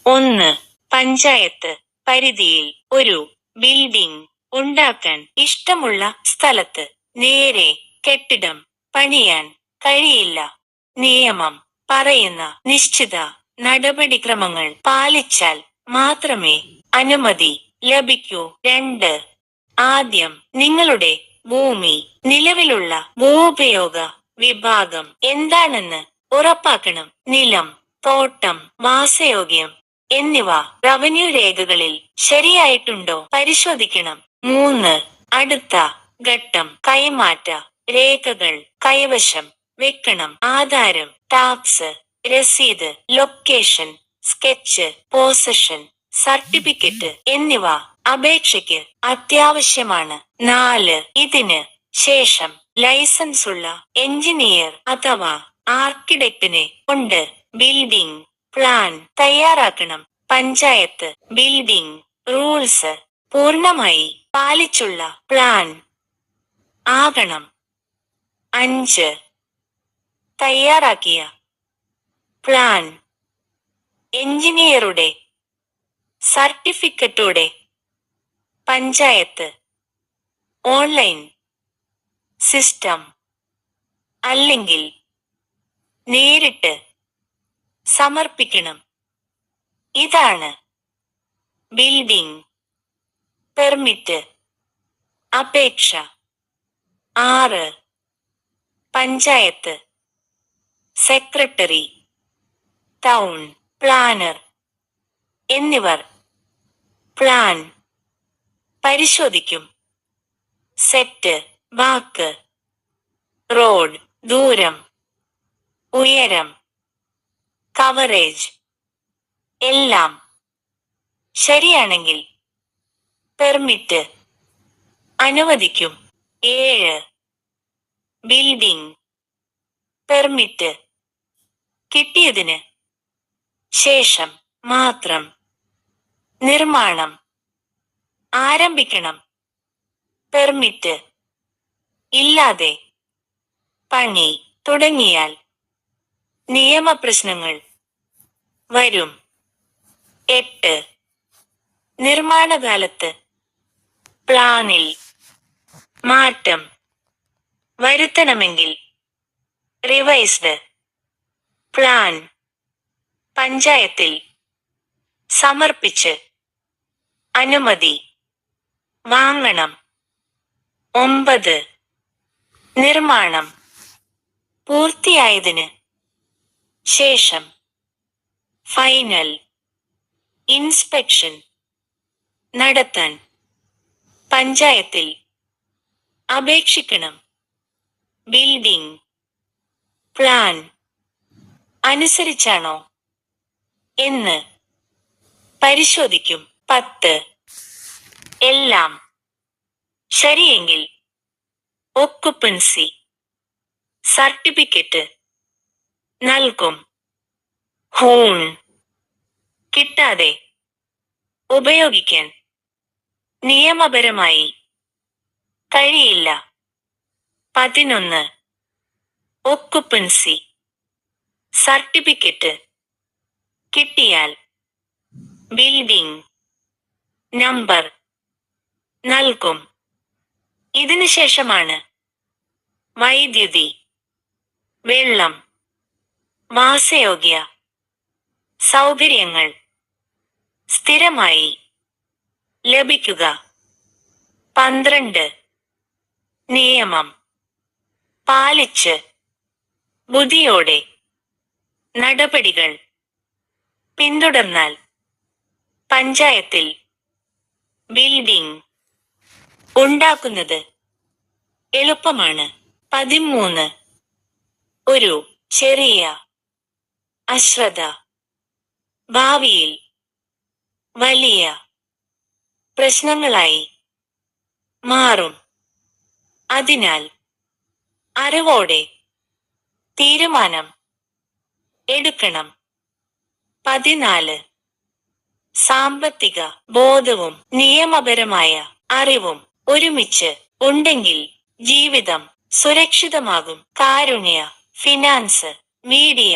1. പഞ്ചായത്ത് പരിധിയിൽ ഒരു ബിൽഡിംഗ് ഉണ്ടാക്കാൻ ഇഷ്ടമുള്ള സ്ഥലത്ത് നേരെ കെട്ടിടം പണിയാൻ കഴിയില്ല. നിയമം പറയുന്ന നിശ്ചിത നടപടിക്രമങ്ങൾ പാലിച്ചാൽ മാത്രമേ അനുമതി ലഭിക്കൂ. 2. ആദ്യം നിങ്ങളുടെ ഭൂമി നിലവിലുള്ള ഭൂപയോഗ വിഭാഗം എന്താണെന്ന് ഉറപ്പാക്കണം. നിലം, തോട്ടം, വാസയോഗ്യം എന്നിവ റവന്യൂ രേഖകളിൽ ശരിയായിട്ടുണ്ടോ പരിശോധിക്കണം. 3. അടുത്ത ഘട്ടം കൈമാറ്റ രേഖകൾ കൈവശം വെക്കണം. ആധാരം, ടാക്സ് രസീത്, ലൊക്കേഷൻ സ്കെച്ച്, പൊസഷൻ സർട്ടിഫിക്കറ്റ് എന്നിവ അപേക്ഷയ്ക്ക് അത്യാവശ്യമാണ്. 4. ഇതിന് ശേഷം ലൈസൻസ് ഉള്ള എഞ്ചിനീയർ അഥവാ ആർക്കിടെക്റ്റിനെ കൊണ്ട് ബിൽഡിംഗ് പ്ലാൻ തയ്യാറാക്കണം. പഞ്ചായത്ത് ബിൽഡിംഗ് റൂൾസ് പൂർണ്ണമായി പാലിച്ചുള്ള പ്ലാൻ ആകണം. 5. തയ്യാറാക്കിയ പ്ലാൻ എഞ്ചിനീയറുടെ സർട്ടിഫിക്കറ്റോടെ പഞ്ചായത്ത് ഓൺലൈൻ സിസ്റ്റം അല്ലെങ്കിൽ നേരിട്ട് സമർപ്പിക്കണം. ഇതാണ് ബിൽഡിംഗ് പെർമിറ്റ് അപേക്ഷ. 6. പഞ്ചായത്ത് സെക്രട്ടറി, ടൗൺ പ്ലാനർ എന്നിവർ പ്ലാൻ പരിശോധിക്കും. സെറ്റ് ബാക്ക്, റോഡ് ദൂരം, ഉയരം, കവറേജ് എല്ലാം ശരിയാണെങ്കിൽ പെർമിറ്റ് അനുവദിക്കും. 7. ബിൽഡിംഗ് പെർമിറ്റ് കിട്ടിയതിന് ശേഷം മാത്രം നിർമ്മാണം ആരംഭിക്കണം. പെർമിറ്റ് ഇല്ലാതെ പണി തുടങ്ങിയാൽ നിയമപ്രശ്നങ്ങൾ വരും. 8. നിർമ്മാണകാലത്ത് പ്ലാനിൽ മാറ്റം വരുത്തണമെങ്കിൽ റിവൈസ്ഡ് പ്ലാൻ പഞ്ചായത്തിൽ സമർപ്പിച്ച് അനുമതി വാങ്ങണം. 9. നിർമ്മാണം പൂർത്തിയായതിന് ശേഷം ഫൈനൽ ഇൻസ്പെക്ഷൻ നടത്താൻ പഞ്ചായത്തിൽ അപേക്ഷിക്കണം. ബിൽഡിംഗ് പ്ലാൻ അനുസരിച്ചാണോ എന്ന് പരിശോധിക്കും. 10. എല്ലാം ശരിയെങ്കിൽ ഒക്കുപ്പൻസി സർട്ടിഫിക്കറ്റ് നൽകും. ഹൂൺ കിട്ടാതെ ഉപയോഗിക്കാൻ നിയമപരമായി കഴിയില്ല. 11. ഒക്കുപ്പൻസി സർട്ടിഫിക്കറ്റ് കിട്ടിയാൽ ബിൽഡിംഗ് നമ്പർ നൽകും. ഇതിനുശേഷമാണ് വൈദ്യുതി, വെള്ളം, വാസയോഗ്യ സൗകര്യങ്ങൾ സ്ഥിരമായി ലഭിക്കുക. 12. നിയമം പാലിച്ച് ബുദ്ധിയോടെ നടപടികൾ പിന്തുടർന്നാൽ പഞ്ചായത്തിൽ ബിൽഡിംഗ് ഉണ്ടാക്കുന്നത് എളുപ്പമാണ്. 13. ഒരു ചെറിയ അശ്രദ്ധ ഭാവിയിൽ വലിയ പ്രശ്നങ്ങളായി മാറും. അതിനാൽ അറിവോടെ തീരുമാനം എടുക്കണം. 14. സാമ്പത്തിക ബോധവും നിയമപരമായ അറിവും ഒരുമിച്ച് ഉണ്ടെങ്കിൽ ജീവിതം സുരക്ഷിതമാകും. കാരുണ്യ ഫിനാൻസ് മീഡിയ